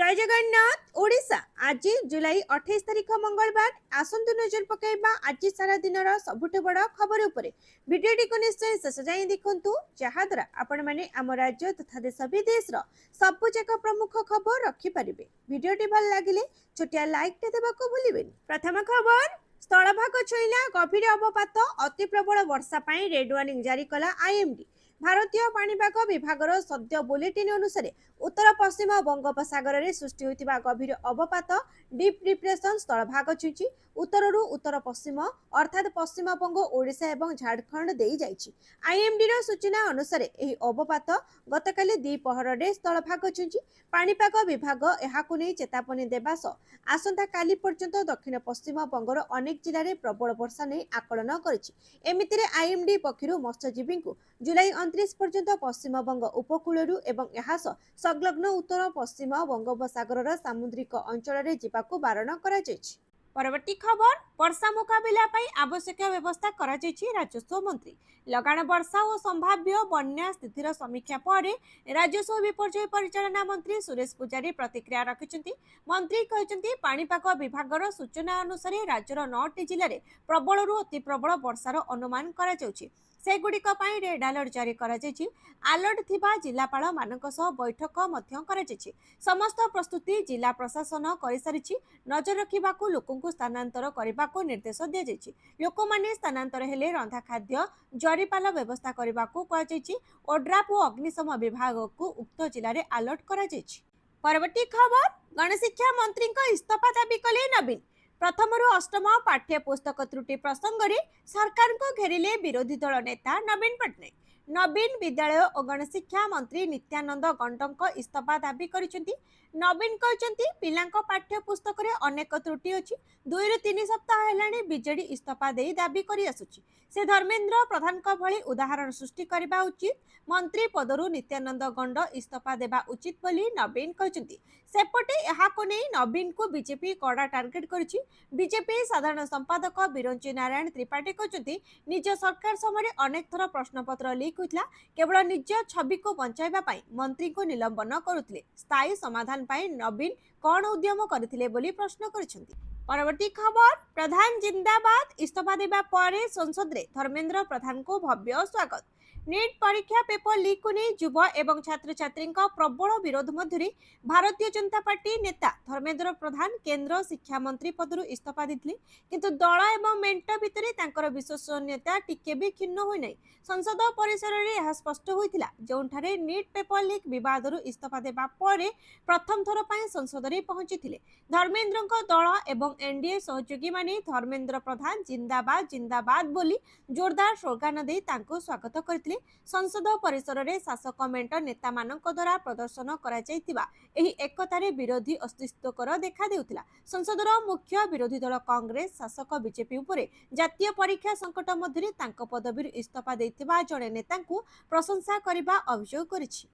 जय जगन्नाथ ओडिशा आज जुलाई 28 तारिख मंगलवार आसंतु नजर पकाइबा आज सारा दिन सबुठ बड़ खबर उपरे भिडियोटी को निश्चय शेष जाए देखंतु जहा द्वारा आपण माने आम राज्य तथा देश विदेश सबुजाक प्रमुख खबर रखि परिबे। भिडियोटी भल लागिले छोटिया लाइक टे देबाको भूलिबेनी। प्रथम खबर स्थलभाग छुईला गभीर अवपात अति प्रबल वर्षा पाई रेड वार्निंग जारी कला आईएमडी। भारतीय पाणीपाग विभागर सद्य बुलेटिन अनुसार उत्तर पश्चिम बंगोपसागर में सृष्टि होता गभीर अवपात डीप डिप्रेशन स्थलभाग छुई उत्तरु उत्तर पश्चिम अर्थात पश्चिम बंग ओडिशा एवं झारखंड दे जाइछि। आईएमडी सूचना अनुसार यह अवपात गतकाली द्विपहर में स्थलभाग छुई। पाणीपाग विभाग यहाकु नहीं चेतावनी देवा सह आसंता काली पर्यंत दक्षिण पश्चिम बंगर अनेक जिले में प्रबल वर्षा नहीं आकलन करिछि। एमितिरे आईएमडी पक्षरु मत्स्यजीवी को जुलाई 29 पर्यंत पश्चिम बंग उपकूल एवं यह संलग्न उत्तर पश्चिम बंगोपसागर सामुद्रिक अंचल में जावाक बारण करा जायछि। परवर्ती खबर वर्षा मुकाबला आवश्यक व्यवस्था करा जायछि। राजस्व मंत्री लगाण वर्षा और संभाव्य बन्या स्थितिर समीक्षा पर राजस्व विपर्यय परिचालना मंत्री सुरेश पुजारी प्रतिक्रिया रखिछन्ति। मंत्री कहछन्ति पाणीपाग विभागर सूचना अनुसार राज्यर 9टी जिले में प्रबल अति प्रबल वर्षार अनुमान करा जायछि। सेगुड़िक रेड अलर्ट जारी करा जायछि। अलर्ट थिबा जिलापाल मानक सह बैठक मध्य करा जायछि। समस्त प्रस्तुति जिला प्रशासन करिसारिछि। नजर रखिबाकू लोकंकु स्थानांतर करिबाकू निर्देश दिया जायछि। लोक माने स्थानांतर हेले रंधा खाद्य जरीपाल व्यवस्था करिबाकू कहा जायछि। ओड्राफ और अग्निशम विभाग को उक्त जिले में अलर्ट करा जायछि। परवर्ती खबर गणशिक्षा मंत्री इस्तीफा दाबी कले नवीन। प्रथमरु अष्टम पाठ्य पुस्तक त्रुटि प्रसंग में सरकार को घेरिले विरोधी दल नेता नवीन पट्टनायक। नवीन विद्यालय और गणशिक्षा मंत्री नित्यानंद गंडक इस्तीफा दाबी करिसेंति। नवीन कहते पिलांक पाठ्य पुस्तक रे अनेक त्रुटि अछि। 2 ରୁ 3 सप्ताह हेलाणी बीजेडी इस्तीफा दे दाबी करि आसुछि। से धर्मेंद्र प्रधान का भली उदाहरण सृष्टि करबा उचित। मंत्री पदरु नित्यानंद गंड इस्तीफा देबा उचित बोली नवीन कहते। सेपटे यहाको नै नवीन को बीजेपी कड़ा टार्गेट करिछि। बीजेपी साधारण संपादक बिरंची नारायण त्रिपाठी कहते निज सरकार समय अनेक थर प्रश्नपत्र लीक होता। केवल निज छवि को बंचाइबा पई मंत्री को निलंबन करुथिले। स्थायी समाधान पाई नवीन कौन उद्यम करथिले बोली प्रश्न करिसेंति। परवर्ती खबर प्रधान जिंदाबाद इस्तीफा देबा परे संसद रे धर्मेंद्र प्रधान को भव्य स्वागत। नीट परीक्षा पेपर लीक को नहीं युवा एवं छात्र छात्री प्रबल विरोध मध्य भारतीय जनता पार्टी नेता धर्मेंद्र प्रधान केंद्र शिक्षा मंत्री पदरु इस्तीफा देथिले। किंतु दल एवं मेंट भितरे तांकर विश्वसनीयता टिके भी क्षीण होई नै। संसद परिसर रे यह स्पष्ट होइतिला जोंठारे नीट पेपर लीक विवादरु इस्तीफा देबा परे प्रथम थर पय संसद रे पहुंचीथिले। धर्मेंद्रଙ୍କ दल एवं एनडीए सहयोगी माने धर्मेंद्र प्रधान जिंदाबाद जिंदाबाद बोली जोरदार स्लोगान दे तांको स्वागत करथिले। संसद परिसर रे शासक मेंट नेता मानक द्वारा प्रदर्शन करा जायतिबा एही एकतारे विरोधी अस्तित्वकर देखा देउतिला। संसदर मुख्य विरोधी दल कांग्रेस शासक बीजेपी उपरे जातीय परीक्षा संकट मध्य तांको पदवीर इस्तीफा देइतिबा जणे नेतांकु प्रशंसा करिबा अभियोग करिछि।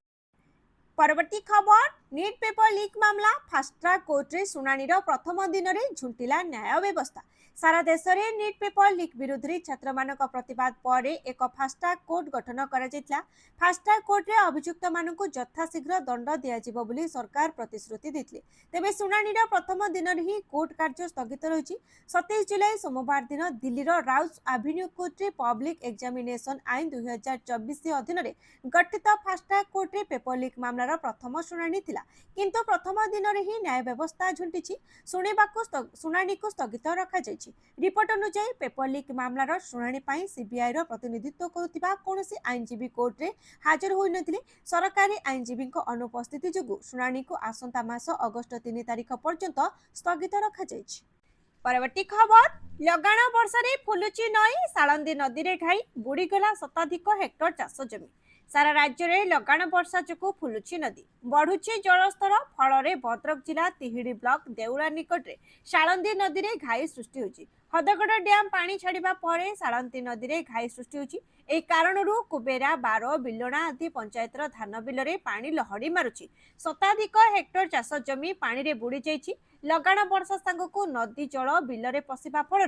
परवर्ती खबर नीट पेपर लीक मामला फास्ट ट्रैक कोर्ट रे सुनानीर प्रथम दिन में झुंटिला न्याय व्यवस्था। सारा देश में नीट पेपर लीक विरुद्ध छात्र मानक प्रतिवाद पर एक फास्ट ट्रैक कोर्ट गठन करा जायतिला। फास्ट ट्रैक कोर्ट रे अभियुक्त मानकु यथाशीघ्र दंड दिया जिवो बोली सरकार प्रतिश्रुति देथिले। तेबे सुनानीर प्रथम दिन ही कोर्ट कार्य स्थगित रहिछि। 27 जुलाई सोमवार दिन दिल्लीर राउस एवेन्यू कोर्ट रे पब्लिक एग्जामिनेशन आईन 2024 अधीन रे गठित फास्ट ट्रैक कोर्ट रे पेपर लीक मामलार प्रथम सुनानी थिला। किंतु प्रथम दिन ही न्याय व्यवस्था झुंटिछि। सुनानी को स्थगित रखा जायछि। रिपोर्ट अनुसार पेपर लीक मामलार शुणाणी पाई सीबीआई रो प्रतिनिधित्व करुथिबा कोनोसी आईनजीवी कोर्ट रे हाजर होई नथिले। सरकारी आईनजीवी अनुपस्थिति जोगु शुणाणी को आसंता मास अगस्त 3 तारिख पर्यंत स्थगित रखा जायछि। परवर्ती खबर लगाण वर्षा रे फुलुची नई साळंदी नदी रे घाई बुड़ीगला शताधिक हेक्टर चाष जमी। सारा राज्य में लगाण वर्षा जो फुलुची नदी बढ़ुची जलस्तर फल भद्रक जिला तिहिड़ी ब्लॉक देउला निकट में साळंदी नदी में घाई सृष्टि होची। हदगड़ डैम पानी छाड़ा पर साळंदी नदी में घाई सृष्टि होची। एही कारणरू कुबेरा बारो बिलोणा आदि पंचायतर धान बिल में पानी लहड़ी मारुची। शताधिक हेक्टर चाष जमी पानी रे बुड़ी जाइछि। लगाण वर्षा सांगकु नदी जल बिल में पशिबा फल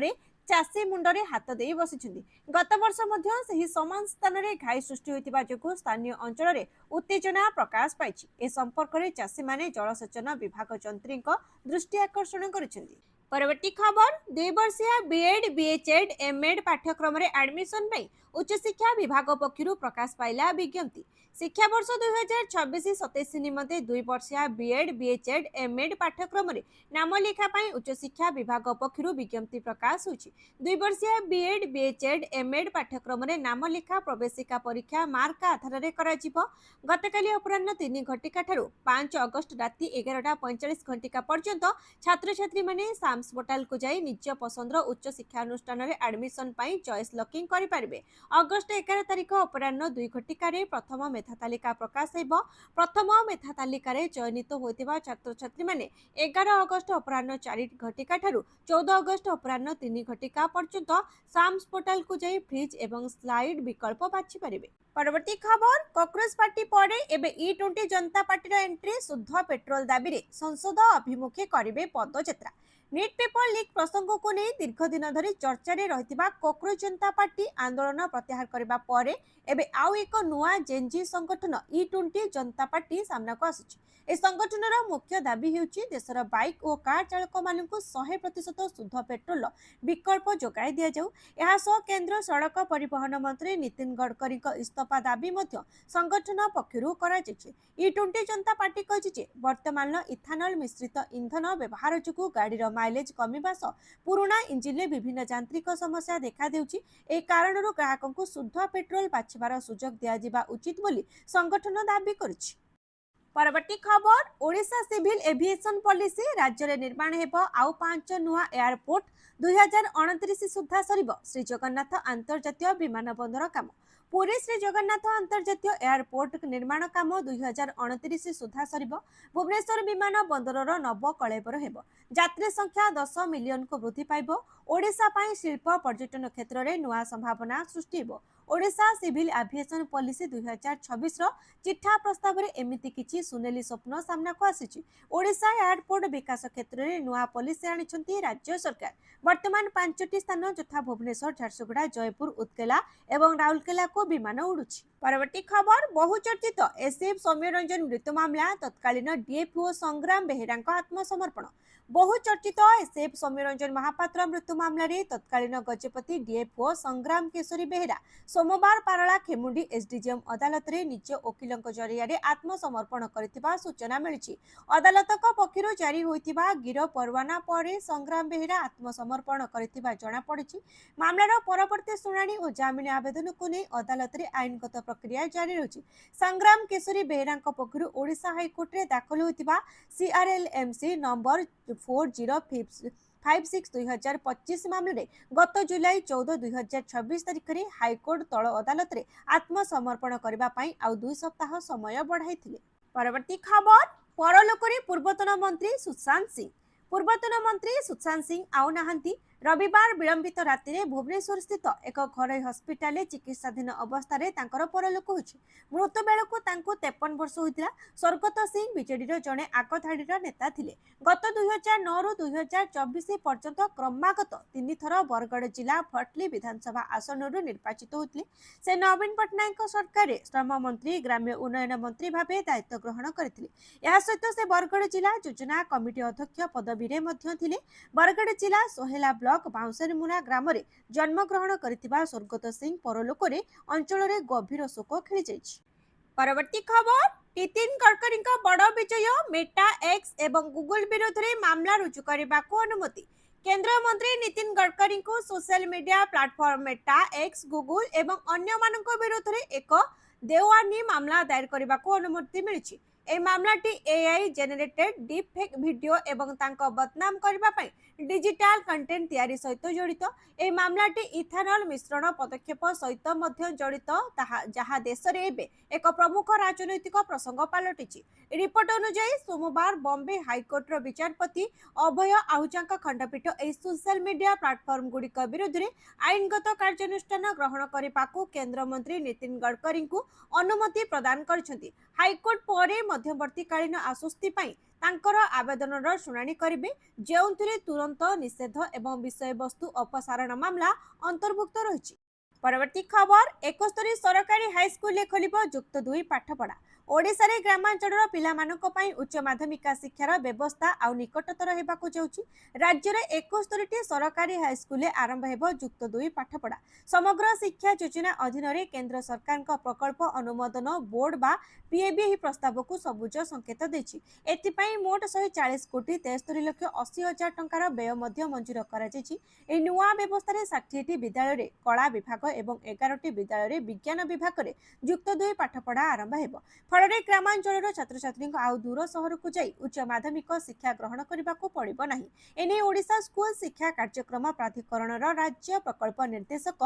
ଚାଷୀ ମୁଣ୍ଡରେ ହାତ ଦେଇ ବସିଛନ୍ତି। ଗତ ବର୍ଷ ମଧ୍ୟ ସେହି ସମାନ ସ୍ଥାନରେ ଘାଇ ସୃଷ୍ଟି ହୋଇଥିବା ଯୋଗୁଁ ସ୍ଥାନୀୟ ଅଞ୍ଚଳରେ ଉତ୍ତେଜନା ପ୍ରକାଶ ପାଇଛି। ଏ ସମ୍ପର୍କରେ ଚାଷୀମାନେ ଜଳସେଚନ ବିଭାଗ ଯନ୍ତ୍ରୀଙ୍କ ଦୃଷ୍ଟି ଆକର୍ଷଣ କରିଛନ୍ତି। ପରବର୍ତ୍ତୀ ଖବର, 2 ବର୍ଷିଆ ବିଏଡ୍, ବିଏଚଏଡ୍, ଏମଏଡ୍ ପାଠ୍ୟକ୍ରମରେ ଆଡମିସନ ପାଇଁ ଉଚ୍ଚଶିକ୍ଷା ବିଭାଗ ପକ୍ଷରୁ ପ୍ରକାଶ ପାଇଲା ବିଜ୍ଞପ୍ତି। ଶିକ୍ଷାବର୍ଷ 2026-27 ନିମନ୍ତେ 2 ବର୍ଷିଆ ବିଏଡ୍, ବିଏଚଏଡ୍, ଏମଏଡ୍ ପାଠ୍ୟକ୍ରମରେ ନାମ ଲେଖା ପାଇଁ ଉଚ୍ଚଶିକ୍ଷା ବିଭାଗ ପକ୍ଷରୁ ବିଜ୍ଞପ୍ତି ପ୍ରକାଶ ହୋଇଛି। 2 ବର୍ଷିଆ ବିଏଡ୍, ବିଏଚଏଡ୍, ଏମଏଡ୍ ପାଠ୍ୟକ୍ରମରେ ନାମ ଲେଖା ପ୍ରବେଶିକା ପରୀକ୍ଷା ମାର୍କ ଆଧାରରେ କରାଯିବ। ଗତକାଲି ଅପରାହ୍ନ 3 ଘଟିକା ଠାରୁ 5 ଅଗଷ୍ଟ ରାତି 11:45 ଘଟିକା ପର୍ଯ୍ୟନ୍ତ ଛାତ୍ରଛାତ୍ରୀମାନେ ସାମ୍ସ ପୋର୍ଟାଲକୁ ଯାଇ ନିଜ ପସନ୍ଦର ଉଚ୍ଚ ଶିକ୍ଷାନୁଷ୍ଠାନରେ ଆଡମିସନ ପାଇଁ ଚଏସ୍ ଲକିଂ କରିପାରିବେ। ଅଗଷ୍ଟ 11 ତାରିଖ ଅପରାହ୍ନ 2 ଘଟିକାରେ ପ୍ରଥମ ମେଧା ତାଲିକା ପ୍ରକାଶ ହେବ। ପ୍ରଥମ ମେଧା ତାଲିକାରେ ଚୟନିତ ହୋଇଥିବା ଛାତ୍ରଛାତ୍ରୀମାନେ 11 ଅଗଷ୍ଟ ଅପରାହ୍ନ 4 ଘଟିକା ଠାରୁ 14 ଅଗଷ୍ଟ ଅପରାହ୍ନ 3 ଘଟିକା ପର୍ଯ୍ୟନ୍ତ ସାମ୍ସ ପୋର୍ଟାଲକୁ ଯାଇ ଫ୍ରିଜ୍ ଏବଂ ସ୍ଲାଇଡ୍ ବିକଳ୍ପ ବାଛିପାରିବେ। ପରବର୍ତ୍ତୀ ଖବର, କଂଗ୍ରେସ ପାର୍ଟି ପରେ ଏବେ ଇ20 ଜନତା ପାର୍ଟିର ଏଣ୍ଟ୍ରି। ଶୁଦ୍ଧ ପେଟ୍ରୋଲ ଦାବିରେ ସଂସଦ ଅଭିମୁଖେ କରିବେ ପଦଯାତ୍ରା। ନିଟ୍ ପେପର ଲିକ୍ ପ୍ରସଙ୍ଗକୁ ନେଇ ଦୀର୍ଘ ଦିନ ଧରି ଚର୍ଚ୍ଚାରେ ରହିଥିବା କଂଗ୍ରେସ ଜନତା ପାର୍ଟି ଆନ୍ଦୋଳନ ପ୍ରତ୍ୟାହାର କରିବା ପରେ ଏବେ ଆଉ ଏକ ନୂଆ ଜେନ୍ଜି ସଂଗଠନ ଇ20 ଜନତା ପାର୍ଟି ସାମ୍ନାକୁ ଆସିଛି। ଏ ସଂଗଠନର ମୁଖ୍ୟ ଦାବି ହେଉଛି ଦେଶର ବାଇକ୍ ଓ କାର୍ ଚାଳକମାନଙ୍କୁ 100% ଶୁଦ୍ଧ ପେଟ୍ରୋଲ ବିକଳ୍ପ ଯୋଗାଇ ଦିଆଯାଉ। ଏହା ସହ କେନ୍ଦ୍ର ସଡ଼କ ପରିବହନ ମନ୍ତ୍ରୀ ନୀତିନ ଗଡ଼କରୀଙ୍କ ଇସ୍ତଫା ଦାବି ମଧ୍ୟ ସଂଗଠନ ପକ୍ଷରୁ କରାଯାଇଛି। ଇ20 ଜନତା ପାର୍ଟି କହିଛି ଯେ ବର୍ତ୍ତମାନର ଇଥାନଲ ମିଶ୍ରିତ ଇନ୍ଧନ ବ୍ୟବହାର ଯୋଗୁଁ ଗାଡ଼ିର ମାଇଲେଜ କମିବା ସହ ପୁରୁଣା ଇଞ୍ଜିନରେ ବିଭିନ୍ନ ଯାନ୍ତ୍ରିକ ସମସ୍ୟା ଦେଖାଦେଉଛି। ଏହି କାରଣରୁ ଗ୍ରାହକଙ୍କୁ ଶୁଦ୍ଧ ପେଟ୍ରୋଲ ବାଛିବାର ସୁଯୋଗ ଦିଆଯିବା ଉଚିତ ବୋଲି ସଂଗଠନ ଦାବି କରିଛି। ପରବର୍ତ୍ତୀ ଖବର, ଓଡ଼ିଶା ସିଭିଲ ଏଭିଏସନ ପଲିସି। ରାଜ୍ୟରେ ନିର୍ମାଣ ହେବ ଆଉ 5 ନୂଆ ଏୟାରପୋର୍ଟ। 2029 ସୁଦ୍ଧା ସରିବ ଶ୍ରୀ ଜଗନ୍ନାଥ ଆନ୍ତର୍ଜାତୀୟ ବିମାନ ବନ୍ଦର କାମ। ପୁରୀ ଶ୍ରୀ ଜଗନ୍ନାଥ ଆନ୍ତର୍ଜାତୀୟ ଏୟାରପୋର୍ଟ ନିର୍ମାଣ କାମ 2029 ସୁଦ୍ଧା ସରିବ। ଭୁବନେଶ୍ୱର ବିମାନ ବନ୍ଦରର ନବ କଳେବର ହେବ। ଯାତ୍ରୀ ସଂଖ୍ୟା 10 ମିଲିୟନକୁ ବୃଦ୍ଧି ପାଇବ। ଓଡ଼ିଶା ପାଇଁ ଶିଳ୍ପ ପର୍ଯ୍ୟଟନ କ୍ଷେତ୍ରରେ ନୂଆ ସମ୍ଭାବନା ସୃଷ୍ଟି ହେବ। ଓଡ଼ିଶା ସିଭିଲ ଆଭିଏସନ ପଲିସି 2026ର ଚିଠା ପ୍ରସ୍ତାବରେ ଏମିତି କିଛି ସୁନେଲି ସ୍ୱପ୍ନ ସାମ୍ନାକୁ ଆସିଛି। ଓଡ଼ିଶା ଏୟାରପୋର୍ଟ ବିକାଶ କ୍ଷେତ୍ରରେ ନୂଆ ପଲିସି ଆଣିଛନ୍ତି ରାଜ୍ୟ ସରକାର। ବର୍ତ୍ତମାନ 5ଟି ସ୍ଥାନ ଯଥା ଭୁବନେଶ୍ୱର, ଝାରସୁଗୁଡ଼ା, ଜୟପୁର, ଉତ୍କେଲା ଏବଂ ରାଉରକେଲାକୁ ବିମାନ ଉଡୁଛି। ପରବର୍ତ୍ତୀ ଖବର, ବହୁଚର୍ଚ୍ଚିତ ଏସିପି ସୌମ୍ୟରଞ୍ଜନ ମୃତ୍ୟୁ ମାମଲା। ତତ୍କାଳୀନ ଡିଏଫ୍ଓ ସଂଗ୍ରାମ ବେହେରାଙ୍କ ଆତ୍ମସମର୍ପଣ। ବହୁଚର୍ଚ୍ଚିତ ଏସିପି ସୌମ୍ୟରଞ୍ଜନ ମହାପାତ୍ର ମୃତ୍ୟୁ ମାମଲାରେ ତତ୍କାଳୀନ ଗଜପତି ଡିଏଫ୍ଓ ସଂଗ୍ରାମ କେଶରୀ ବେହେରା ସୋମବାର ପାରଳା ଖେମୁଣ୍ଡି ଏସଡିଜିଏମ୍ ଅଦାଲତରେ ନିଜ ଓକିଲଙ୍କ ଜରିଆରେ ଆତ୍ମସମର୍ପଣ କରିଥିବା ସୂଚନା ମିଳିଛି। ଅଦାଲତଙ୍କ ପକ୍ଷରୁ ଜାରି ହୋଇଥିବା ଗିରଫ ପରୱାନା ପରେ ସଂଗ୍ରାମ ବେହେରା ଆତ୍ମସମର୍ପଣ କରିଥିବା ଜଣାପଡ଼ିଛି। ମାମଲାର ପରବର୍ତ୍ତୀ ଶୁଣାଣି ଓ ଜାମିନ ଆବେଦନକୁ ନେଇ ଅଦାଲତରେ ଆଇନଗତ ପ୍ରକ୍ରିୟା ଜାରି ରହିଛି। ସଂଗ୍ରାମ କେଶରୀ ବେହେରାଙ୍କ ପକ୍ଷରୁ ଓଡ଼ିଶା ହାଇକୋର୍ଟରେ ଦାଖଲ ହୋଇଥିବା CRLMC ନମ୍ବର 4056/2025 ମାମଲାରେ ଗତ ଜୁଲାଇ 14, 2026 ତାରିଖରେ ହାଇକୋର୍ଟ ତଳ ଅଦାଲତରେ ଆତ୍ମସମର୍ପଣ କରିବା ପାଇଁ ଆଉ 2 ସପ୍ତାହ ସମୟ ବଢ଼ାଇଥିଲେ। ପରବର୍ତ୍ତୀ ଖବର, ପରଲୋକରେ ପୂର୍ବତନ ମନ୍ତ୍ରୀ ସୁଶାନ୍ତ ସିଂ। ପୂର୍ବତନ ମନ୍ତ୍ରୀ ସୁଶାନ୍ତ ସିଂ ଆଉ ନାହାନ୍ତି। ରବିବାର ବିଳମ୍ବିତ ରାତିରେ ଭୁବନେଶ୍ୱର ସ୍ଥିତ ଏକ ଘରୋଇ ହସ୍ପିଟାଲରେ ଚିକିତ୍ସାଧୀନ ଅବସ୍ଥାରେ ତାଙ୍କର ପରଲୋକ ହୋଇଛି। ମୃତ୍ୟୁ ବେଳକୁ ତାଙ୍କୁ 53 ବର୍ଷ ହୋଇଥିଲା। ସ୍ୱର୍ଗତ ସିଂ ବିଜେଡିର ଜଣେ ଆଗଧାଡିର ନେତା ଥିଲେ। ଗତ 2009ରୁ 2024 ପର୍ଯ୍ୟନ୍ତ କ୍ରମାଗତ 3 ଥର ବରଗଡ଼ ଜିଲ୍ଲା ଭଟଲି ବିଧାନସଭା ଆସନରୁ ନିର୍ବାଚିତ ହୋଇଥିଲେ। ସେ ନବୀନ ପଟ୍ଟନାୟକଙ୍କ ସରକାରରେ ଶ୍ରମ ମନ୍ତ୍ରୀ, ଗ୍ରାମ୍ୟ ଉନ୍ନୟନ ମନ୍ତ୍ରୀ ଭାବେ ଦାୟିତ୍ୱ ଗ୍ରହଣ କରିଥିଲେ। ଏହା ସହିତ ସେ ବରଗଡ଼ ଜିଲ୍ଲା ଯୋଜନା କମିଟି ଅଧ୍ୟକ୍ଷ ପଦବୀରେ ମଧ୍ୟ ଥିଲେ। ବରଗଡ଼ ଜିଲ୍ଲା ସୋହେଲା ବ୍ଲକ ବାଉଁଶରୀମୁଣା ଗ୍ରାମରେ ଜନ୍ମଗ୍ରହଣ କରିଥିବା ସ୍ୱର୍ଗତ ସିଂ ପରଲୋକରେ ଅଞ୍ଚଳରେ ଗଭୀର ଶୋକ ଖେଳିଯାଇଛି। ପରବର୍ତ୍ତୀ ଖବର, ନିତିନ ଗଡ଼କରୀଙ୍କ ବଡ଼ ବିଜୟ। ମେଟା, ଏକ୍ସ ଏବଂ ଗୁଗଲ ବିରୋଧରେ ମାମଲା ରୁଜୁ କରିବାକୁ ଅନୁମତି। କେନ୍ଦ୍ରମନ୍ତ୍ରୀ ନିତିନ ଗଡ଼କରୀଙ୍କୁ social media platform Meta, X, Google ଏବଂ ଅନ୍ୟମାନଙ୍କ ବିରୋଧରେ ଏକ ଦେୱାନୀ ମାମଲା ଦାୟର କରିବାକୁ ଅନୁମତି ମିଳିଛି। ଏହି ମାମଲାଟି AI generated deep fake video ଏବଂ ତାଙ୍କ ବଦନାମ କରିବା ପାଇଁ ଡିଜିଟାଲ କଣ୍ଟେଣ୍ଟ ତିଆରି ସହିତ ଜଡ଼ିତ। ଏହି ମାମଲାଟି ଇଥାନଲ ମିଶ୍ରଣ ପଦକ୍ଷେପ ସହିତ ମଧ୍ୟ ଜଡ଼ିତ, ଯାହା ଦେଶରେ ଏବେ ଏକ ପ୍ରମୁଖ ରାଜନୈତିକ ପ୍ରସଙ୍ଗ ପାଲଟିଛି। ରିପୋର୍ଟ ଅନୁଯାୟୀ ସୋମବାର ବମ୍ବେ ହାଇକୋର୍ଟର ବିଚାରପତି ଅଭୟ ଆହୁଜାଙ୍କ ଖଣ୍ଡପୀଠ ଏହି ସୋସିଆଲ ମିଡିଆ ପ୍ଲାଟଫର୍ମ ଗୁଡ଼ିକ ବିରୋଧରେ ଆଇନଗତ କାର୍ଯ୍ୟାନୁଷ୍ଠାନ ଗ୍ରହଣ କରିବାକୁ କେନ୍ଦ୍ରମନ୍ତ୍ରୀ ନିତିନ ଗଡ଼କରୀଙ୍କୁ ଅନୁମତି ପ୍ରଦାନ କରିଛନ୍ତି। ହାଇକୋର୍ଟ ପରେ ମଧ୍ୟବର୍ତ୍ତୀକାଳୀନ ଆଶ୍ୱସ୍ତି ପାଇଁ ତାଙ୍କର ଆବେଦନର ଶୁଣାଣି କରିବେ, ଯେଉଁଥିରେ ତୁରନ୍ତ ନିଷେଧ ଏବଂ ବିଷୟବସ୍ତୁ ଅପସାରଣ ମାମଲା ଅନ୍ତର୍ଭୁକ୍ତ ରହିଛି। ପରବର୍ତ୍ତୀ ଖବର, 71 ସରକାରୀ ହାଇସ୍କୁଲରେ ଖୋଲିବ ଯୁକ୍ତ 2 ପାଠପଢ଼ା। ଓଡ଼ିଶାରେ ଗ୍ରାମାଞ୍ଚଳର ପିଲାମାନଙ୍କ ପାଇଁ ଉଚ୍ଚ ମାଧ୍ୟମିକ ଶିକ୍ଷାର ବ୍ୟବସ୍ଥା ଆଉ ନିକଟତର ହେବାକୁ ଯାଉଛି। ରାଜ୍ୟରେ 71ଟି ସରକାରୀ ହାଇସ୍କୁଲରେ ଆରମ୍ଭ ହେବ ଯୁକ୍ତ 2 ପାଠପଢ଼ା। ସମଗ୍ର ଶିକ୍ଷା ଯୋଜନା ଅଧୀନରେ କେନ୍ଦ୍ର ସରକାରଙ୍କ ପ୍ରକଳ୍ପ ଅନୁମୋଦନ ବୋର୍ଡ ବା ପିଏବି ଏହି ପ୍ରସ୍ତାବକୁ ସବୁଜ ସଂକେତ ଦେଇଛି। ଏଥିପାଇଁ ମୋଟ 140 କୋଟି 73 ଲକ୍ଷ 80 ହଜାର ଟଙ୍କାର ବ୍ୟୟ ମଧ୍ୟ ମଞ୍ଜୁର କରାଯାଇଛି। ଏହି ନୂଆ ବ୍ୟବସ୍ଥାରେ 60ଟି ବିଦ୍ୟାଳୟରେ କଳା ବିଭାଗ ଏବଂ 11ଟି ବିଦ୍ୟାଳୟରେ ବିଜ୍ଞାନ ବିଭାଗରେ ଯୁକ୍ତ 2 ପାଠପଢ଼ା ଆରମ୍ଭ ହେବ। ଫଳରେ ଗ୍ରାମାଞ୍ଚଳର ଛାତ୍ରଛାତ୍ରୀଙ୍କୁ ଆଉ ଦୂର ସହରକୁ ଯାଇ ଉଚ୍ଚ ମାଧ୍ୟମିକ ଶିକ୍ଷା ଗ୍ରହଣ କରିବାକୁ ପଡ଼ିବ ନାହିଁ। ଏନେଇ ଓଡ଼ିଶା ସ୍କୁଲ ଶିକ୍ଷା କାର୍ଯ୍ୟକ୍ରମ ପ୍ରାଧିକରଣର ରାଜ୍ୟ ପ୍ରକଳ୍ପ ନିର୍ଦ୍ଦେଶକ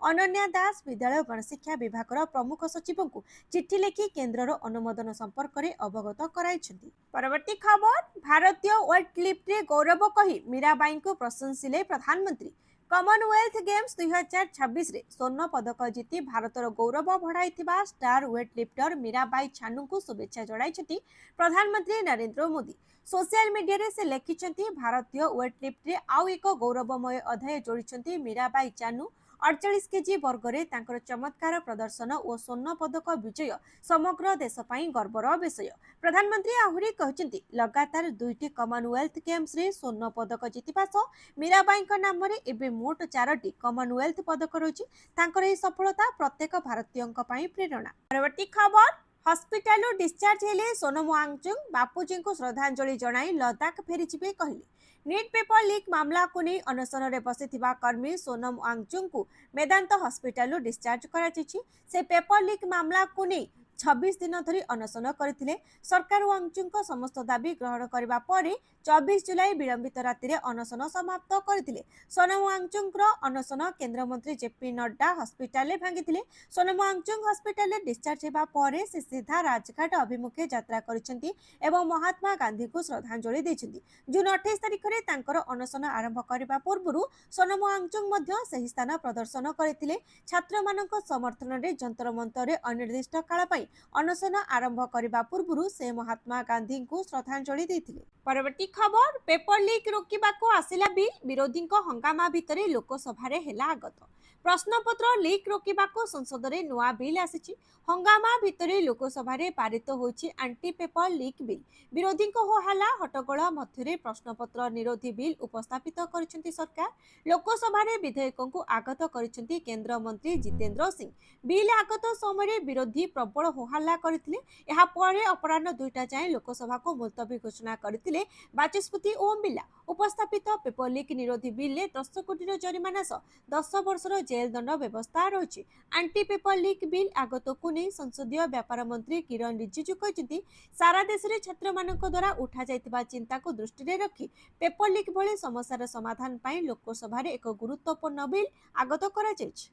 ଅନନ୍ୟା ଦାସ ବିଦ୍ୟାଳୟ ଗଣଶିକ୍ଷା ବିଭାଗର ପ୍ରମୁଖ ସଚିବଙ୍କୁ ଚିଠି ଲେଖି କେନ୍ଦ୍ରର ଅନୁମୋଦନ ସମ୍ପର୍କରେ ଅବଗତ କରାଇଛନ୍ତି। ପରବର୍ତ୍ତୀ ଖବର, ଭାରତୀୟ ୱେଟଲିଫ୍ଟରେ ଗୌରବ କହି ମୀରାବାଈଙ୍କୁ ପ୍ରଶଂସିଲେ ପ୍ରଧାନମନ୍ତ୍ରୀ। କମନୱେଲ୍ଥ ଗେମ୍ସ 2026ରେ ସ୍ୱର୍ଣ୍ଣ ପଦକ ଜିତି ଭାରତର ଗୌରବ ବଢ଼ାଇଥିବା ଷ୍ଟାର ୱେଟଲିଫ୍ଟର ମୀରାବାଈ ଚାନୁଙ୍କୁ ଶୁଭେଚ୍ଛା ଜଣାଇଛନ୍ତି ପ୍ରଧାନମନ୍ତ୍ରୀ ନରେନ୍ଦ୍ର ମୋଦି। ସୋସିଆଲ ମିଡିଆରେ ସେ ଲେଖିଛନ୍ତି, ଭାରତୀୟ ୱେଟଲିଫ୍ଟରେ ଆଉ ଏକ ଗୌରବମୟ ଅଧ୍ୟାୟ ଯୋଡ଼ିଛନ୍ତି ମୀରାବାଈ ଚାନୁ। 48 କେଜି ବର୍ଗରେ ତାଙ୍କର ଚମତ୍କାର ପ୍ରଦର୍ଶନ ଓ ସ୍ୱର୍ଣ୍ଣ ପଦକ ବିଜୟ ସମଗ୍ର ଦେଶ ପାଇଁ ଗର୍ବର ବିଷୟ। ପ୍ରଧାନମନ୍ତ୍ରୀ ଆହୁରି କହିଛନ୍ତି, ଲଗାତାର 2ଟି କମନୱେଲ୍ଥ ଗେମ୍ସରେ ସ୍ୱର୍ଣ୍ଣ ପଦକ ଜିତିବା ସହ ମୀରାବାଈଙ୍କ ନାମରେ ଏବେ ମୋଟ 4ଟି କମନୱେଲ୍ଥ ପଦକ ରହିଛି। ତାଙ୍କର ଏହି ସଫଳତା ପ୍ରତ୍ୟେକ ଭାରତୀୟଙ୍କ ପାଇଁ ପ୍ରେରଣା। ପରବର୍ତ୍ତୀ ଖବର, ହସ୍ପିଟାଲରୁ ଡିସଚାର୍ଜ ହେଲେ ସୋନମ ୱାଙ୍ଗଚୁକ, ବାପୁଜୀଙ୍କୁ ଶ୍ରଦ୍ଧାଞ୍ଜଳି ଜଣାଇ ଲଦାଖ ଫେରିଯିବେ କହିଲେ। ନିଟ୍ ପେପର ଲିକ୍ ମାମଲାକୁ ନେଇ ଅନଶନରେ ବସିଥିବା କର୍ମୀ ସୋନମ ୱାଙ୍ଗଚୁକଙ୍କୁ ମେଦାନ୍ତ ହସ୍ପିଟାଲରୁ ଡିସଚାର୍ଜ କରାଯାଇଛି। ସେ ପେପର ଲିକ୍ ମାମଲାକୁ ନେଇ 26 ଦିନ ଧରି ଅନଶନ କରିଥିଲେ। ସରକାର ୱାଙ୍ଗଚୁକଙ୍କ ସମସ୍ତ ଦାବି ଗ୍ରହଣ କରିବା ପରେ 24 ଜୁଲାଇ ବିଳମ୍ବିତ ରାତିରେ ଅନଶନ ସମାପ୍ତ କରିଥିଲେ। ସୋନମ ୱାଙ୍ଗଚୁକଙ୍କର ଅନଶନ କେନ୍ଦ୍ରମନ୍ତ୍ରୀ ଜେପି ନଡ୍ଡା ହସ୍ପିଟାଲରେ ଭାଙ୍ଗିଥିଲେ। ସୋନମ ୱାଙ୍ଗଚୁକ ହସ୍ପିଟାଲରେ ଡିସଚାର୍ଜ ହେବା ପରେ ସେ ସିଧା ରାଜଘାଟ ଅଭିମୁଖେ ଯାତ୍ରା କରିଛନ୍ତି ଏବଂ ମହାତ୍ମା ଗାନ୍ଧୀଙ୍କୁ ଶ୍ରଦ୍ଧାଞ୍ଜଳି ଦେଇଛନ୍ତି। ଜୁନ 28 ତାରିଖରେ ତାଙ୍କର ଅନଶନ ଆରମ୍ଭ କରିବା ପୂର୍ବରୁ ସୋନମ ୱାଙ୍ଗଚୁକ ମଧ୍ୟ ସେହି ସ୍ଥାନ ପ୍ରଦର୍ଶନ କରିଥିଲେ। ଛାତ୍ରମାନଙ୍କ ସମର୍ଥନରେ ଯନ୍ତର ମନ୍ତରରେ ଅନିର୍ଦ୍ଦିଷ୍ଟ କାଳ ପାଇଁ ଅନଶନ ଆରମ୍ଭ କରିବା ପୂର୍ବରୁ ସେ ମହାତ୍ମା ଗାନ୍ଧୀଙ୍କୁ ଶ୍ରଦ୍ଧାଞ୍ଜଳି ଦେଇଥିଲେ। ପରବର୍ତ୍ତୀ ଖବର, ପେପର ଲିକ୍ ରୋକିବାକୁ ଆସିଲା ବିଲ୍, ବିରୋଧୀଙ୍କ ହଙ୍ଗାମା ଭିତରେ ଲୋକସଭାରେ ହେଲା ଆଗତ। ପ୍ରଶ୍ନପତ୍ର ଲିକ୍ ରୋକିବାକୁ ସଂସଦରେ ନୂଆ ବିଲ୍ ଆସିଛି। ହଙ୍ଗାମା ଭିତରେ ଲୋକସଭାରେ ପାରିତ ହୋଇଛି ଆଣ୍ଟି ପେପର ଲିକ୍ ବିଲ୍। ବିରୋଧୀଙ୍କ ହୋହାଲ୍ଲା ହଟ୍ଟଗୋଳ ମଧ୍ୟରେ ପ୍ରଶ୍ନପତ୍ର ନିରୋଧୀ ବିଲ୍ ଉପସ୍ଥାପିତ କରିଛନ୍ତି ସରକାର। ଲୋକସଭାରେ ବିଧେୟକଙ୍କୁ ଆଗତ କରିଛନ୍ତି କେନ୍ଦ୍ରମନ୍ତ୍ରୀ ଜିତେନ୍ଦ୍ର ସିଂ। ବିଲ୍ ଆଗତ ସମୟରେ ବିରୋଧୀ ପ୍ରବଳ ହୋହାଲ୍ଲା କରିଥିଲେ। ଏହାପରେ ଅପରାହ୍ନ 2ଟା ଯାଏଁ ଲୋକସଭାକୁ ମୁଲତବୀ ଘୋଷଣା କରିଥିଲେ ବାଚସ୍ପତି ଓମ୍ ବିର୍ଲା। ଉପସ୍ଥାପିତ ପେପର ଲିକ୍ ନିରୋଧୀ ବିଲ୍ରେ 10 କୋଟିର ଜରିମାନା ସହ 10 ବର୍ଷର ଜେଲ୍ ଦଣ୍ଡ ବ୍ୟବସ୍ଥା ରହିଛି। ଆଣ୍ଟି ପେପର ଲିକ୍ ବିଲ୍ ଆଗତକୁ ନେଇ ସଂସଦୀୟ ବ୍ୟାପାର ମନ୍ତ୍ରୀ କିରଣ ରିଜିଜୁ କହିଛନ୍ତି, ସାରା ଦେଶରେ ଛାତ୍ରମାନଙ୍କ ଦ୍ୱାରା ଉଠାଯାଇଥିବା ଚିନ୍ତାକୁ ଦୃଷ୍ଟିରେ ରଖି ପେପର ଲିକ୍ ଭଳି ସମସ୍ୟାର ସମାଧାନ ପାଇଁ ଲୋକସଭାରେ ଏକ ଗୁରୁତ୍ୱପୂର୍ଣ୍ଣ ବିଲ୍ ଆଗତ କରାଯାଇଛି।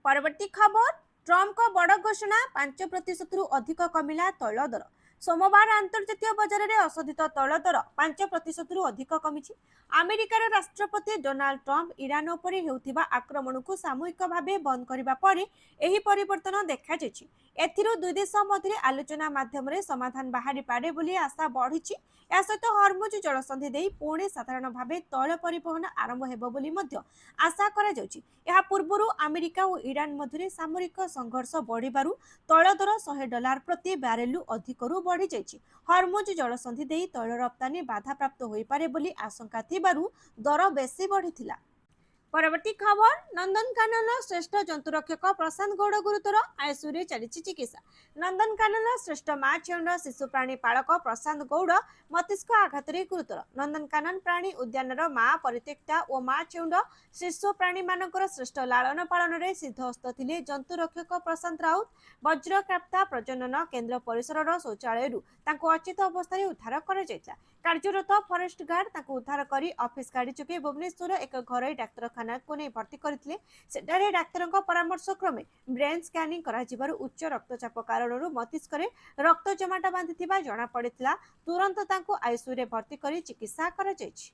ପରବର୍ତ୍ତୀ ଖବର, ଟ୍ରମ୍ପଙ୍କ ବଡ଼ ଘୋଷଣା, 5%ରୁ ଅଧିକ କମିଲା ତୈଳ ଦର। ସୋମବାର ଆନ୍ତର୍ଜାତୀୟ ବଜାରରେ ଅଶୋଧିତ ତୈଳ ଦର 5%ରୁ ଅଧିକ କମିଛି। ଆମେରିକାର ରାଷ୍ଟ୍ରପତି ଡୋନାଲ୍ଡ ଟ୍ରମ୍ପ ଇରାନ ଉପରେ ହେଉଥିବା ଆକ୍ରମଣକୁ ସାମୂହିକ ଭାବେ ବନ୍ଦ କରିବା ପରେ ଏହି ପରିବର୍ତ୍ତନ ଦେଖାଯାଇଛି। ଏଥିରୁ ଦୁଇ ଦେଶ ମଧ୍ୟରେ ଆଲୋଚନା ମାଧ୍ୟମରେ ସମାଧାନ ବାହାରିପାରେ ବୋଲି ଆଶା ବଢ଼ିଛି। ଏହା ସହିତ ହର୍ମୁଜ ଜଳସନ୍ଧି ଦେଇ ପୁଣି ସାଧାରଣ ଭାବେ ତୈଳ ପରିବହନ ଆରମ୍ଭ ହେବ ବୋଲି ମଧ୍ୟ ଆଶା କରାଯାଉଛି। ଏହା ପୂର୍ବରୁ ଆମେରିକା ଓ ଇରାନ ମଧ୍ୟରେ ସାମରିକ ସଂଘର୍ଷ ବଢ଼ିବାରୁ ତୈଳ ଦର $100 ପ୍ରତି ବ୍ୟାରେଲରୁ ଅଧିକରୁ ବଢ଼ିଯାଇଛି। ହର୍ମୁଜ ଜଳସନ୍ଧି ଦେଇ ତୈଳ ରପ୍ତାନି ବାଧାପ୍ରାପ୍ତ ହୋଇପାରେ ବୋଲି ଆଶଙ୍କା ଥିବାରୁ ଦର ବେଶୀ ବଢ଼ିଥିଲା। ପରବର୍ତ୍ତୀ ଖବର, ନନ୍ଦନକାନନର ଶ୍ରେଷ୍ଠ ଜନ୍ତୁରକ୍ଷକ ପ୍ରଶାନ୍ତ ଗୌଡ଼ ଗୁରୁତର, ଆଇସିୟୁରେ ଚାଲିଛି ଚିକିତ୍ସା। ନନ୍ଦନକାନନର ଶ୍ରେଷ୍ଠ ମା ଚେଉଣ୍ଡ ଶିଶୁ ପ୍ରାଣୀ ପାଳକ ପ୍ରଶାନ୍ତ ଗୌଡ଼ ମସ୍ତିଷ୍କ ଆଘାତରେ ଗୁରୁତର। ନନ୍ଦନକାନନ ପ୍ରାଣୀ ଉଦ୍ୟାନର ମା ପରିତ୍ୟକ୍ତା ଓ ମା ଚେଉଣ୍ଡ ଶିଶୁ ପ୍ରାଣୀମାନଙ୍କର ଶ୍ରେଷ୍ଠ ଲାଳନ ପାଳନରେ ସିଦ୍ଧହସ୍ତ ଥିଲେ ଜନ୍ତୁରକ୍ଷକ ପ୍ରଶାନ୍ତ ରାଉତ। ବଜ୍ରକ୍ରାପ୍ତା ପ୍ରଜନନ କେନ୍ଦ୍ର ପରିସରର ଶୌଚାଳୟରୁ ତାଙ୍କୁ ଅଚେତ ଅବସ୍ଥାରେ ଉଦ୍ଧାର କରାଯାଇଥିଲା। କାର୍ଯ୍ୟରତ ଫରେଷ୍ଟ ଗାର୍ଡ ତାଙ୍କୁ ଉଦ୍ଧାର କରି ଅଫିସ ଗାଡ଼ି ଯୋଗେ ଭୁବନେଶ୍ୱର ଏକ ଘରୋଇ ଡାକ୍ତରଖାନାକୁ ନେଇ ଭର୍ତ୍ତି କରିଥିଲେ। ସେଠାରେ ଡାକ୍ତରଙ୍କ ପରାମର୍ଶ କ୍ରମେ ବ୍ରେନ୍ ସ୍କାନିଂ କରାଯିବାରୁ ଉଚ୍ଚ ରକ୍ତଚାପ କାରଣରୁ ମସ୍ତିଷ୍କରେ ରକ୍ତ ଜମାଟ ବାନ୍ଧିଥିବା ଜଣାପଡ଼ିଥିଲା। ତୁରନ୍ତ ତାଙ୍କୁ ଆଇସିୟୁରେ ଭର୍ତ୍ତି କରି ଚିକିତ୍ସା କରାଯାଇଛି।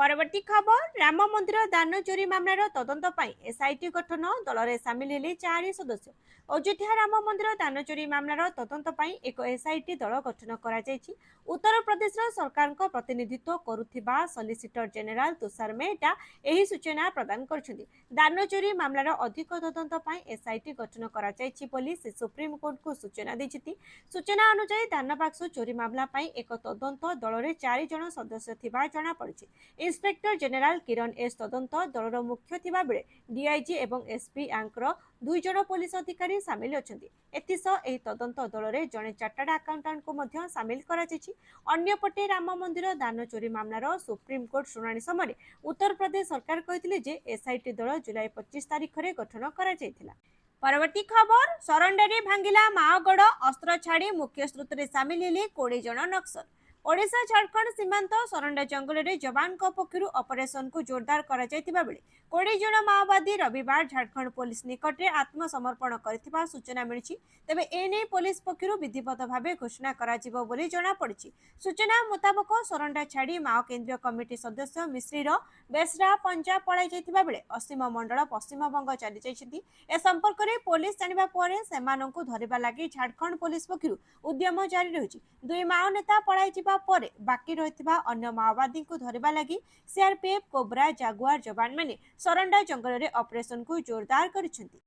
परवर्ती खबर राम मंदिर दान चोरी मामलार तदंत पाई एसआईटी गठन दल में सामिल हेले 4 सदस्य। अयोध्या राम मंदिर दान चोरी मामलार तदंत पाई एक एसआईटी दल गठन करा जायछि। उत्तर प्रदेश सरकार प्रतिनिधित्व करुथिबा सॉलिसिटर जनरल तुषार मेहता एही सूचना प्रदान करछिन्ति। दान चोरी मामलार अधिक तदंत पाई एसआईटी गठन करा जायछि बोली से सुप्रीम कोर्ट को सूचना दैछिति। सूचना अनुसार दान बाक्स चोरी मामला पाई एक तदंत दल में 4 जन सदस्य थिबा जणा पड़िछि। इन्स्पेक्टर जनरल किरण एस तदंत दलर मुख्य थिबा बेले डीआईजी एवं एसपी आंकर 2 जन पुलिस अधिकारी सामिल अछन्ति। एथिसह एही तदंत दल में जने चार्टर्ड अकाउंटेंट को मध्य सामिल करा जायछि। अन्यपटे राम मंदिर दान चोरी मामलार सुप्रीम कोर्ट शुणाणी समय उत्तर प्रदेश सरकार कहिथिले जे एसआईटी दल जुलाई 25 तारिख रे गठन करा जायथिला। परवर्ती खबर सरंडारे भांगिला माओगढ़ अस्त्र छाड़ी मुख्य स्रोत रे सामिल हेले 20 जन नक्सल। ओडिशा झारखंड सीमांत सरंडा जंगल में जवान पक्षर ऑपरेशन को जोरदार करा जायतिबा बेले 20 जन माओवादी रविवार झारखंड पुलिस निकट में आत्मसमर्पण करथिबा सूचना मिली। तेबे एने पुलिस पक्षर विधिवत भाव घोषणा करा जिवो बोली जणा पड़िछि। सूचना मुताबक सरंडा छाड़ी माओ केंद्रीय कमिटी सदस्य मिश्रीर बेसरा पंजाब पड़ाई जायतिबा बेले असीम मंडल पश्चिम बंग चली जायछिन्ति। ए संपर्क में पुलिस जानिबा परे सेमानंकु धरिबा लागि झारखंड पुलिस पक्षर उद्यम जारी रहिछि। दुई माओ नेता पड़ाई जिबा परे बाकी रहिथिबा अन्य माओवादी को धरिबा लागि सीआरपीएफ कोब्रा जागुआर जवान माने सरंडा जंगल रे ऑपरेशन को जोरदार करिसेंति।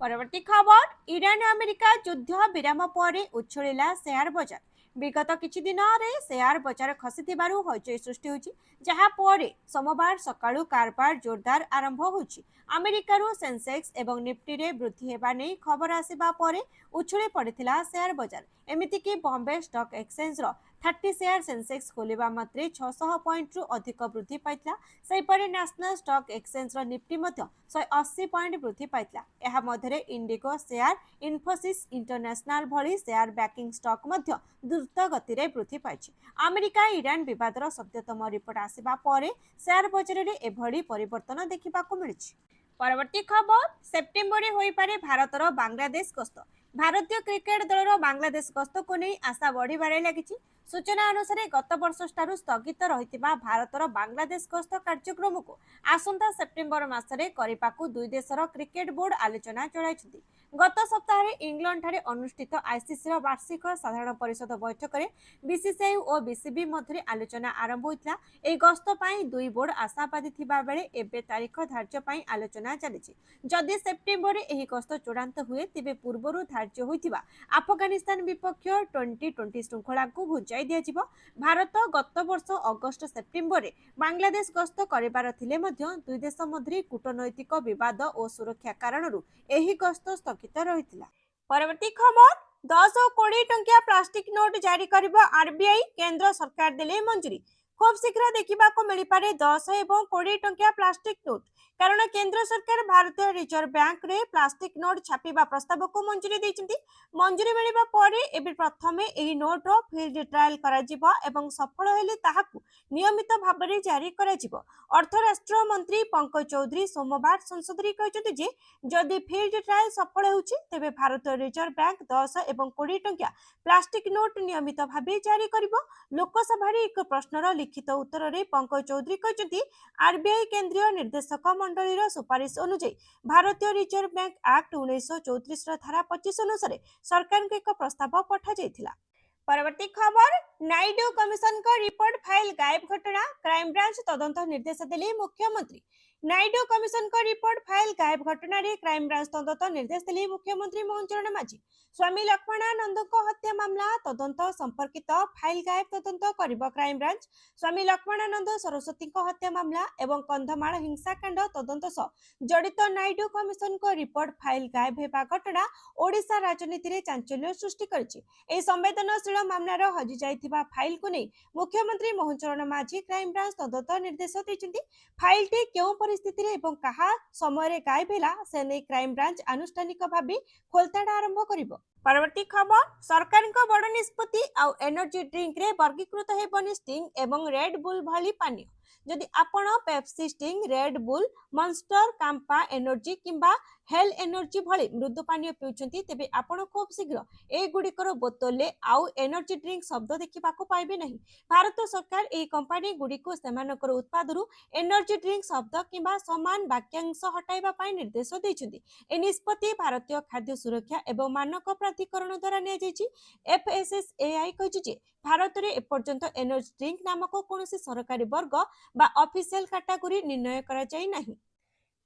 परवर्ती खबर ईरान अमेरिका युद्ध विराम परे उछଳିला शेयर बाजार। विगत किछि दिन रे शेयर बाजार खसिथिबारु हइचई सृष्टि होछि, जहा परे सोमवार सकाळु कारबार जोरदार आरंभ होछि। अमेरिकार सेंसेक्स एवं निफ्टी रे वृद्धि हेबा नै खबर आसिबा परे उछळे पड़िथिला शेयर बाजार। एमिति कि बॉम्बे स्टॉक एक्सचेंज रो 30 शेयर सेंसेक्स खोलिबा मात्रे 600 पॉइंट रु अधिक वृद्धि पाइथिला। सेहिपरि नेशनल स्टॉक एक्सचेंज रो निफ्टी मध्य 180 पॉइंट वृद्धि पाइथिला। एहा मध्यरे इंडिगो शेयर, इन्फोसिस इंटरनेशनल भली शेयर बैकिंग स्टॉक मध्य द्रुत गति रे वृद्धि पाइछि। अमेरिका ईरान विवादर सत्यतम रिपोर्ट आसिबा परे शेयर बाजार रे एभली परिवर्तन देखिबाकू मिलिछि। परवर्ती खबर सेप्टेम्बर में होई पारे भारतर बांग्लादेश गस्त। भारतीय क्रिकेट दलर बांग्लादेश गस्त को नहीं आशा बढ़िबारे लागिछि। सूचना अनुसार गत वर्ष ठारू स्थगित रहितिबा भारतर बांग्लादेश गस्त कार्यक्रम को आसंता सेप्टेम्बर मासरे करिपाकू दुई देशर क्रिकेट बोर्ड आलोचना चलाइछथि। गत सप्ताह इंग्लैंड ठारे अनुष्ठित आईसीसी वार्षिक साधारण परिषद बैठक में बीसीसीआई और बीसीबी मध्य आलोचना आरंभ होइतला। ए गस्त पाई दुई बोर्ड आशावादी थिबा बेले एबे तारीख धार्य पाई आलोचना चलिछि। जदि सेप्टेम्बर एही गस्त चूड़ांत हुए तेबे पूर्वरु धार्य होइतिबा अफगानिस्तान विपक्ष 2020 श्रृंखला को भुजाई दिया जिवो। भारत गत वर्ष अगस्त सेप्टेम्बर बांग्लादेश गस्त करिबार थिले मध्य दुई देश मध्य कूटनैतिक विवाद और सुरक्षा कारणरू एही गस्त स्थगित रहितिला। परवर्ती खबर 10 और 20 टंकिया प्लास्टिक नोट जारी करिबो आरबीआई। केंद्र सरकार देले मंजूरी। खूब शीघ्र देखा मिल पारे 10 और 20 टंकिया प्लास्टिक नोट, कारण केंद्र सरकार भारतीय रिजर्व बैंक रे प्लास्टिक नोट छापिबा प्रस्ताव को मंजूरी दैछन्ति। मंजूरी मिलिबा परे एबे प्रथमे एही नोट रो फील्ड ट्रायल करा जिवो एवं सफल हेले ताहाकू नियमित भाबरे जारी करा जिवो। अर्थ राष्ट्र मंत्री पंकज चौधरी सोमवार संसद रे कहछन्ति जे जदि फील्ड ट्रायल सफल होउछि तेबे भारतीय रिजर्व बैंक 10 और 20 टंकिया प्लास्टिक नोट नियमित भाबे जारी करिवो। लोकसभा रे एक प्रश्नर लिखित उत्तर रे पंकज चौधरी कहछन्ति आरबीआई केंद्रीय निर्देशक मंडलीर सुपारिश अनुसार भारतीय रिजर्व बैंक एक्ट 1934 धारा 25 अनुसार सरकार को एक प्रस्ताव पठा जायथिला। परवर्ती खबर नायडू कमिशन का रिपोर्ट फाइल गायब घटना क्राइम ब्रांच तदंत निर्देश देले मुख्यमंत्री। नायडू कमिशन का रिपोर्ट फाइल गायब घटना रे क्राइम ब्रांच तदंत निर्देश देले मुख्यमंत्री मोहन चरण माझी। स्वामी लक्ष्मणानंद को हत्या मामला तदंत संपर्कित फाइल गायब तदंत करिबो क्राइम ब्रांच। स्वामी लक्ष्मणानंद सरस्वती को हत्या मामला एवं कंधमाल हिंसाकांड तदंत सह जड़ित नायडू कमिशन को रिपोर्ट फाइल गायब हेबा घटना ओडिशा राजनीति रे चांचल्य सृष्टि करछि। ए संवेदनशील मामलार हजि जाइथिबा फाइल को नै मुख्यमंत्री मोहन चरण माझी क्राइम ब्रांच तदंत निर्देश दैछन्ति। फाइलटी केउ परिस्थिति रे एवं कहा समय रे गायब हेला से नै क्राइम ब्रांच आनुष्ठानिक भाबे खोलताड़ा आरंभ करिवो। परवर्ती खबर सरकार बड़ निष्पत्ति आउ एनर्जी ड्रिंक रे वर्गीकृत हेबनी स्टिंग एवं रेड बुल भली पानी। जदि आपण Pepsi Sting Red Bull Monster Campa energy किंबा हेल एनर्जी भली मृदु पानीय पिउछंती तेबे आपण खूब शीघ्र ए गुड़िकर बोतल आउ एनर्जी ड्रिंक शब्द देखा पाइबे नहीं। भारत सरकार ए कंपानी गुड़ी को सेमानकर उत्पादरू एनर्जी ड्रिंक शब्द किंबा समान वाक्यांश हटाइबा पाई निर्देश देइछंती। ए निष्पत्ति भारतीय खाद्य सुरक्षा एवं मानक प्राधिकरण द्वारा निया जायछि। एफएसएसएआई कहिछि जे भारत में एपर्यंत एनर्जी ड्रिंक नामक कौन सरकारी वर्ग बा ऑफिशियल कैटेगरी निर्णय करा जाय नहीं।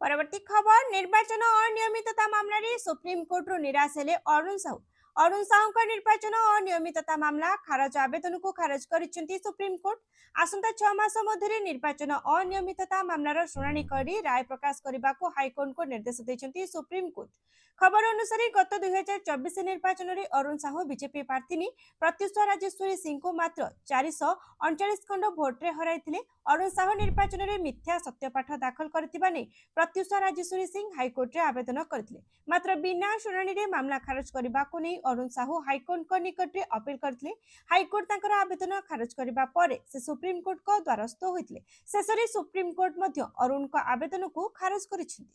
परवर्ती खबर निर्वाचन अनियमितता मामला सुप्रीम कोर्ट निराश हेले अरुण साहू। अरुण साहू निर्वाचन अनियमितता मामला खारज आवेदन को खारज करिसेंती सुप्रीम कोर्ट। आसंता 6 मास मध्य निर्वाचन अनियमितता मामलार शुणाणी करी राय प्रकाश करने को हाईकोर्ट को निर्देश देइसेंती सुप्रीम कोर्ट। खबर अनुसार गत 2024 निर्वाचन में अरुण साहू बीजेपी प्रार्थी प्रत्युष राजेश्वरी सिंह को मात्र 439 खंड भोट्रे हराइथिले। अरुण साहू निर्वाचन में मिथ्या सत्यपाठ दाखल करथिबा नै प्रत्युष राजेश्वरी सिंह हाईकोर्ट रे आवेदन करथिले। मात्र बिना शुणाणी रे मामला खारज करबा को नै अरुण साहू हाईकोर्ट को निकट रे अपील करथिले। हाईकोर्ट तांकर आवेदन खारज करबा परे से सुप्रीम कोर्ट को द्वारस्थ होइथिले। शेषरे सुप्रीम कोर्ट मध्य अरुण को आवेदन को खारज करिसेंती।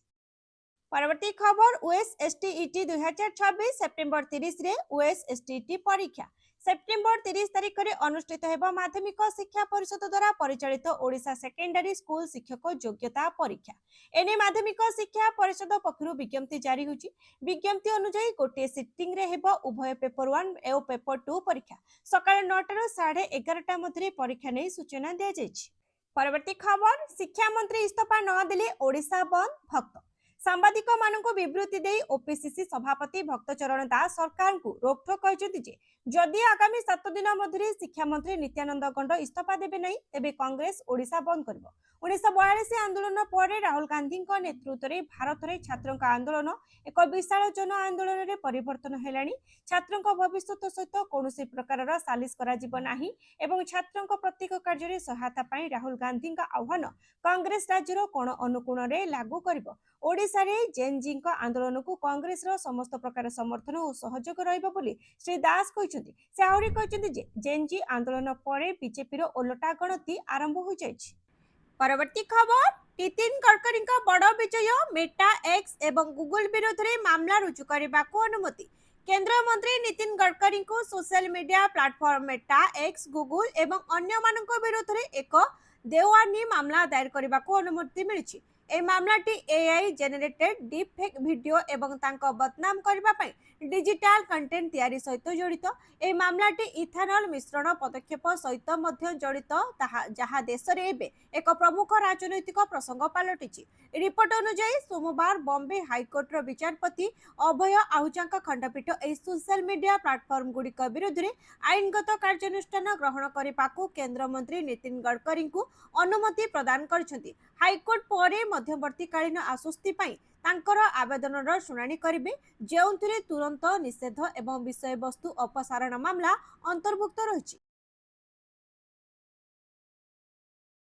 परवर्ती खबर ओएसएसटीईटी 2026 सेप्टेम्बर 30 रे ओएसएसटीईटी परीक्षा सेप्टेम्बर 30 तारिख में अनुष्ठित हेबा माध्यमिक शिक्षा परिषद द्वारा परिचालित ओडिशा सेकेंडरी स्कूल शिक्षक योग्यता परीक्षा। एने माध्यमिक शिक्षा परिषद पक्षरु विज्ञप्ति जारी होची। विज्ञप्ति अनुसार गोटे सिटिंग रे हेबा उभय पेपर 1 एवं पेपर 2 परीक्षा सकाळ 9 टा 11:30 मध्य परीक्षा नै सूचना दिया जायछि। परवर्ती खबर शिक्षा मंत्री इस्तीफा न देले ओडिशा बंद भक्त। सांबादिक मानक विवृत्ति दे ओपीसीसी सभापति भक्तचरण दास सरकार को रोकठोक कहते जदि आगामी 7 दिन मध्य शिक्षा मंत्री नित्यानंद गंड इस्तीफा देवे नहीं तेबे कांग्रेस ओडिशा बंद कर। 1942 आंदोलन पर राहुल गांधी नेतृत्व में भारत में छात्रों आंदोलन एक विशाल जन आंदोलन में परिवर्तन है। छात्रों भविष्य सहित कौन प्रकार सालिश कर छात्रों प्रत्येक कार्य सहायता पाई राहुल गांधी आह्वान कांग्रेस राज्यर कोण अनुकोण में लागू कर। ओडिशा रे जेनजी आंदोलन को कांग्रेस रो समस्त प्रकार समर्थन और सहयोग रहिबो बोली श्री दास कहछन्ती। से आहुरी कहछन्ती जे जेनजी आंदोलन परे बीजेपी रो ओलटा गणति आरंभ हो जायछि। परवर्ती खबर नितिन गडकरी का बड़ विजय मेटा एक्स एवं गूगल विरोध में मामला रुजु करने को अनुमति। केंद्र मंत्री नितिन गडकरी को social media platform Meta x Google एवं अन्य मानक विरोध में एक देवानी मामला दायर करने को अनुमति मिली। ए मामलाटी AI generated deep fake video एवं तांको बदनाम करबा पई डिजिटल कंटेंट तैयारी सहित जड़ित। ए मामलाटी इथानल मिश्रण पदक्षेप सहित मध्य जड़ित जहाँ देश रे एबे एक प्रमुख राजनैतिक प्रसंग पलटिछि। रिपोर्ट अनुसार सोमवार बॉम्बे हाईकोर्ट रो विचारपति अभय आहूजा खंडपीठ ए सोशल मीडिया प्लेटफॉर्म गुड़िक विरोध में आईनगत कार्यानुष्ठान ग्रहण करने को केंद्र मंत्री नितिन गडकरी को अनुमति प्रदान करछन्ती। हाईकोर्ट परे मध्यवर्तीकालीन आश्वस्ति पाई तांकर आवेदन शुणाणी करेंगे जो तुरंत निषेध एवं विषय वस्तु अपसारण मामला अंतर्भुक्त रही।